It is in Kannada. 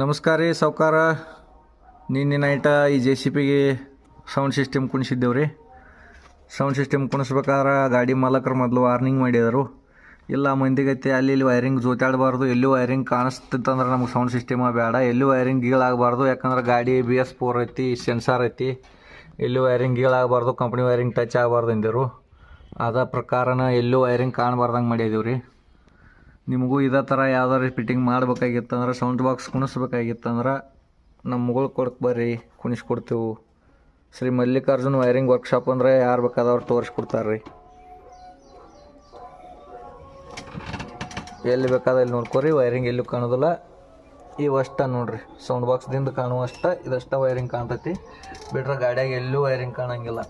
ನಮಸ್ಕಾರ ರೀ ಸಾವ್ಕಾರ. ನಿನ್ನೆ ನೈಟ ಈ JCBಗೆ ಸೌಂಡ್ ಸಿಸ್ಟಮ್ ಕುಣಿಸಿದ್ದೇವೆ ರೀ. ಸೌಂಡ್ ಸಿಸ್ಟಮ್ ಕುಣಿಸ್ಬೇಕಾದ್ರೆ ಗಾಡಿ ಮಾಲಕರು ಮೊದಲು ವಾರ್ನಿಂಗ್ ಮಾಡಿದರು, ಇಲ್ಲ ಮಂದಿಗೈತೆ ಅಲ್ಲಿ ಇಲ್ಲಿ ವೈರಿಂಗ್ ಜೋತಾಡಬಾರ್ದು, ಎಲ್ಲೂ ವೈರಿಂಗ್ ಕಾಣಿಸ್ತಿತ್ತಂದ್ರೆ ನಮ್ಗೆ ಸೌಂಡ್ ಸಿಸ್ಟಮ್ ಬೇಡ, ಎಲ್ಲೂ ವೈರಿಂಗ್ ಗೀಳಾಗಬಾರ್ದು, ಯಾಕಂದ್ರೆ ಗಾಡಿ BS4 ಐತಿ, ಸೆನ್ಸಾರ್ ಐತಿ, ಎಲ್ಲೂ ವೈರಿಂಗ್ ಗೀಳಾಗಬಾರ್ದು, ಕಂಪ್ನಿ ವೈರಿಂಗ್ ಟಚ್ ಆಗಬಾರ್ದು ಅಂದರು. ಅದ ಪ್ರಕಾರನ ಎಲ್ಲೂ ವೈರಿಂಗ್ ಕಾಣಬಾರ್ದಂಗೆ ಮಾಡಿದ್ದೀವಿ ರೀ. ನಿಮಗೂ ಇದೇ ಥರ ಯಾವ್ದಾರು ಫಿಟ್ಟಿಂಗ್ ಮಾಡ್ಬೇಕಾಗಿತ್ತಂದ್ರೆ, ಸೌಂಡ್ ಬಾಕ್ಸ್ ಕುಣಿಸ್ಬೇಕಾಗಿತ್ತಂದ್ರೆ ನಮ್ಮ ಮಗಳು ಕೊಡಕ್ಕೆ ಬರ್ರಿ, ಕುಣಿಸ್ಕೊಡ್ತೇವೆ. ಶ್ರೀ ಮಲ್ಲಿಕಾರ್ಜುನ್ ವೈರಿಂಗ್ ವರ್ಕ್ಶಾಪ್ ಅಂದರೆ ಯಾರು ಬೇಕಾದವ್ರು ತೋರಿಸ್ಕೊಡ್ತಾರೆ ರೀ. ಎಲ್ಲಿ ಬೇಕಾದ ಇಲ್ಲಿ ನೋಡ್ಕೊರಿ, ವೈರಿಂಗ್ ಎಲ್ಲೂ ಕಾಣೋದಿಲ್ಲ. ಇವಷ್ಟ ನೋಡ್ರಿ, ಸೌಂಡ್ ಬಾಕ್ಸ್ದಿಂದ ಕಾಣುವಷ್ಟ ಇದಷ್ಟ ವೈರಿಂಗ್ ಕಾಣ್ತೈತಿ, ಬಿಟ್ರೆ ಗಾಡಿಯಾಗ ಎಲ್ಲೂ ವೈರಿಂಗ್ ಕಾಣಂಗಿಲ್ಲ.